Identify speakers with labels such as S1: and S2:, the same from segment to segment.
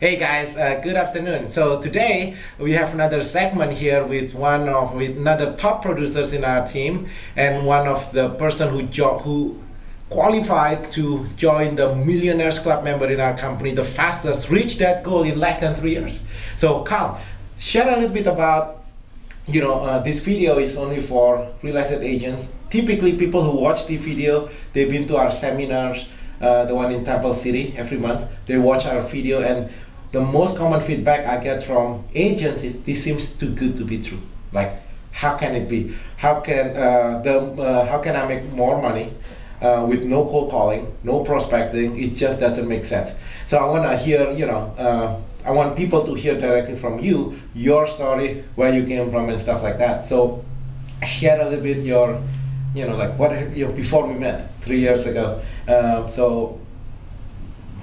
S1: Hey guys, good afternoon. So today we have another segment here with with another top producers in our team, and one of the person who qualified to join the Millionaires Club member in our company, the fastest, reached that goal in less than 3 years. So Carl, share a little bit about, this video is only for real estate agents. Typically people who watch the video, they've been to our seminars, the one in Temple City every month. They watch our video, and the most common feedback I get from agents is this seems too good to be true. Like, how can it be? How can I make more money with no cold calling, no prospecting? It just doesn't make sense. So I want to hear, I want people to hear directly from you, your story, where you came from and stuff like that. So share a little bit your, before we met 3 years ago. So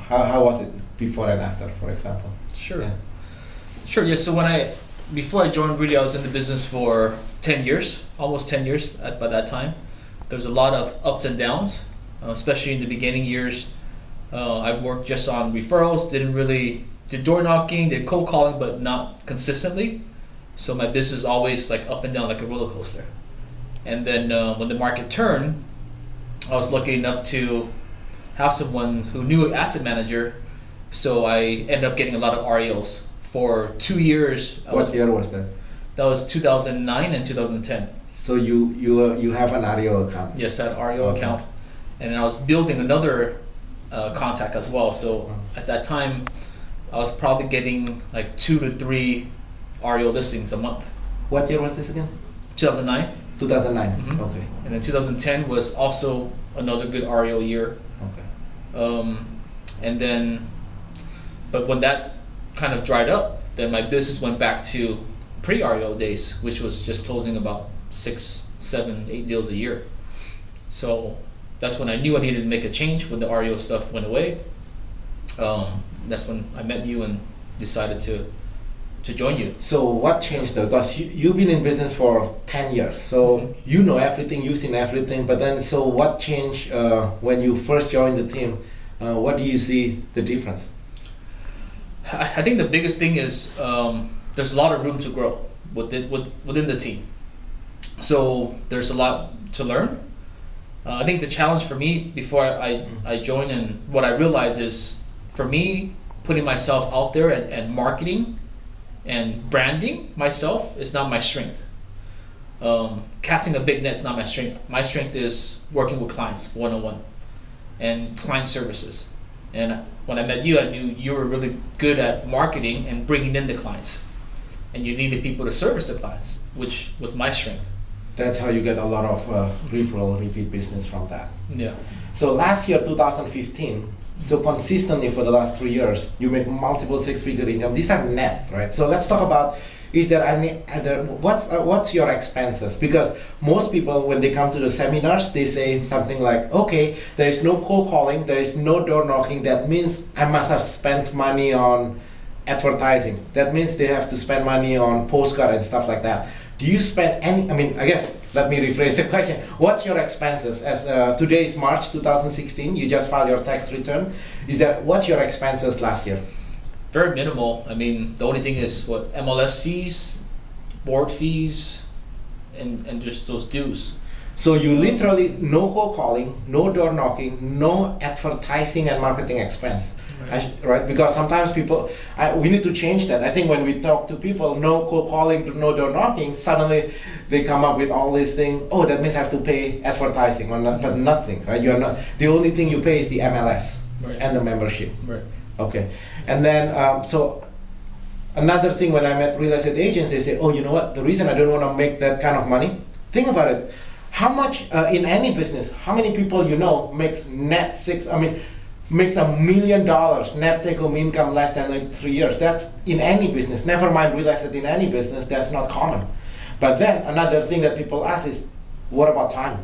S1: how was it before and after, for example?
S2: Sure.
S1: Yeah.
S2: Sure. Yeah. So before I joined Rudy, I was in the business for 10 years, almost 10 years by that time. There was a lot of ups and downs, especially in the beginning years. I worked just on referrals, did door knocking, did cold calling, but not consistently. So my business was always like up and down like a roller coaster. And then when the market turned, I was lucky enough to have someone who knew an asset manager. So I ended up getting a lot of REOs for 2 years.
S1: What year was that?
S2: That was 2009 and 2010.
S1: So you have an REO account?
S2: Yes, I had an REO account, and I was building another contact as well. So at that time, I was probably getting like 2 to 3 REO listings a month.
S1: What year was this again?
S2: 2009.
S1: 2009.
S2: Mm-hmm.
S1: Okay.
S2: And then 2010 was also another good REO year.
S1: Okay.
S2: And then, but when that kind of dried up, then my business went back to pre-REO days, which was just closing about 6, 7, 8 deals a year. So that's when I knew I needed to make a change when the REO stuff went away. That's when I met you and decided to join you.
S1: So what changed though? Because you've been in business for 10 years, so you know everything, you've seen everything, but then so what changed when you first joined the team? What do you see the difference?
S2: I think the biggest thing is there's a lot of room to grow within the team. So there's a lot to learn. I think the challenge for me before I joined, and what I realized is, for me, putting myself out there and marketing and branding myself is not my strength. Casting a big net is not my strength. My strength is working with clients one-on-one and client services. And when I met you, I knew you were really good at marketing and bringing in the clients, and you needed people to service the clients, which was my strength.
S1: That's how you get a lot of repeat business from that.
S2: Yeah.
S1: So last year, 2015, so consistently for the last 3 years, you make multiple six-figure income. These are net, right? So let's talk about, is there any other, what's your expenses? Because most people, when they come to the seminars, they say something like, okay, there is no cold calling, there is no door knocking. That means I must have spent money on advertising. That means they have to spend money on postcard and stuff like that. Do you spend any, I guess, let me rephrase the question. What's your expenses? As today is March 2016, you just filed your tax return. What's your expenses last year?
S2: Very minimal. The only thing is what MLS fees, board fees, and just those dues.
S1: So you literally no cold calling, no door knocking, no advertising and marketing expense. Right? Because sometimes people, we need to change that. I think when we talk to people, no cold calling, no door knocking, suddenly they come up with all these things. Oh, that means I have to pay advertising, but nothing, right? You're not. The only thing you pay is the MLS and the membership.
S2: Right.
S1: Okay. And then so another thing, when I met real estate agents, they say, oh, you know what? The reason I don't want to make that kind of money. Think about it. How much in any business? How many people makes net makes $1 million net take-home income less than 3 years? That's in any business. Never mind real estate, in any business, that's not common. But then another thing that people ask is, what about time?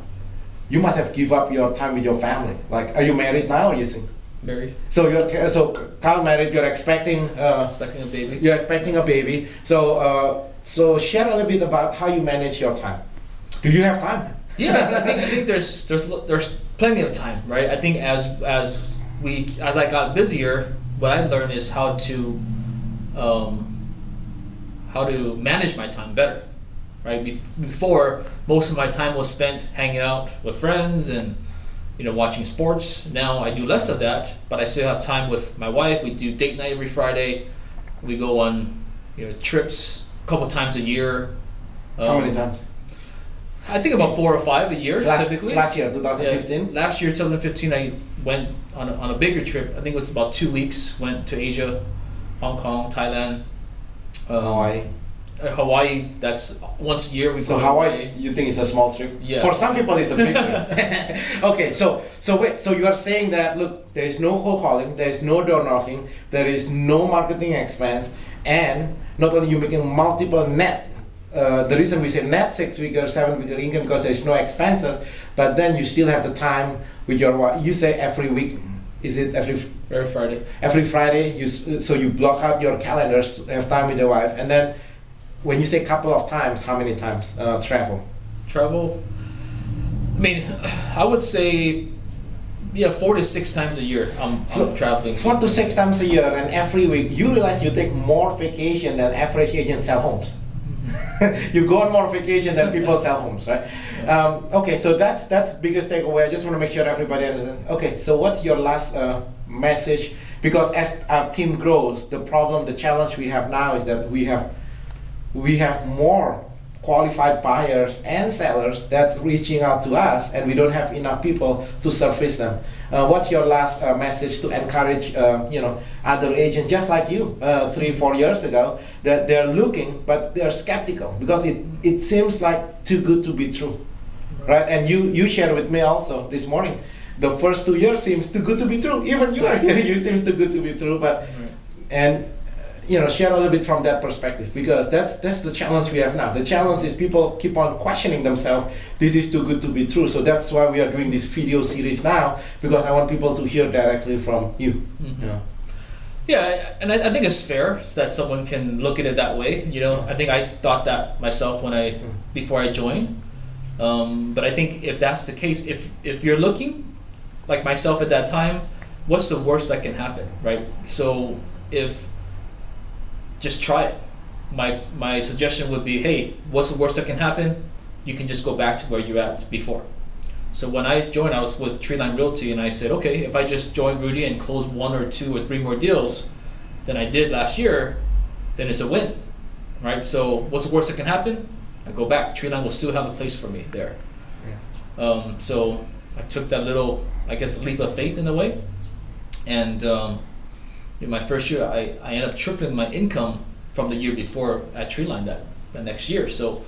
S1: You must have give up your time with your family. Like, are you married now, or you single?
S2: Married.
S1: So Carl married. You're expecting.
S2: Expecting a baby.
S1: You're expecting a baby. So share a little bit about how you manage your time. Do you have time?
S2: Yeah, I think there's plenty of time, right? I think as I got busier, what I learned is how to manage my time better, right? Before, most of my time was spent hanging out with friends and watching sports. Now I do less of that, but I still have time with my wife. We do date night every Friday. We go on trips a couple times a year.
S1: How many times?
S2: I think about 4 or 5 a year, typically.
S1: Last year, 2015?
S2: Yeah, last year, 2015, I went on a bigger trip. I think it was about 2 weeks. Went to Asia, Hong Kong, Thailand.
S1: Hawaii.
S2: Hawaii, that's once a year we go.
S1: So Hawaii, you think it's a small trip?
S2: Yeah.
S1: For some people, it's a big trip. Okay, so wait, so you are saying that, look, there is no cold calling, there is no door knocking, there is no marketing expense, and not only you making multiple net. The reason we say net 6-figure, 7-figure income because there is no expenses, but then you still have the time with your wife. You say every week. Is it every
S2: Friday?
S1: Every Friday, so you block out your calendars, have time with your wife, and then when you say couple of times, how many times travel?
S2: Travel. I mean, I would say, 4 to 6 times a year. I'm traveling.
S1: 4 to 6 times a year, and every week. You realize you take more vacation than average agents sell homes. You go on more vacation than people sell homes, right? Okay, so that's biggest takeaway. I just want to make sure everybody understands. Okay, so what's your last message? Because as our team grows, the challenge we have now is that we have more qualified buyers and sellers that's reaching out to us, and we don't have enough people to surface them. What's your last message to encourage other agents just like you 3-4 years ago that they're looking but they're skeptical because it seems like too good to be true, right? And you shared with me also this morning, the first 2 years seems too good to be true. Even you are here, you seems too good to be true, but and share a little bit from that perspective, because that's the challenge we have now. The challenge is people keep on questioning themselves, this is too good to be true. So that's why we are doing this video series now, because I want people to hear directly from you.
S2: Mm-hmm. Yeah, and I think it's fair that someone can look at it that way. I think I thought that myself before I joined. But I think if that's the case, if you're looking like myself at that time, what's the worst that can happen, right? So just try it. My suggestion would be, hey, what's the worst that can happen? You can just go back to where you're at before. So when I joined, I was with Treeline Realty, and I said, okay, if I just join Rudy and close 1 or 2 or 3 more deals than I did last year, then it's a win, right? So what's the worst that can happen? I go back. Treeline will still have a place for me there. Yeah. So I took that little, I guess, leap of faith in a way, and in my first year, I ended up tripling my income from the year before at Treeline that next year. So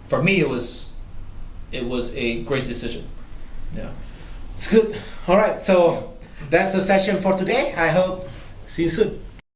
S2: for me, it was a great decision. Yeah,
S1: it's good. All right, so that's the session for today. I hope see you soon.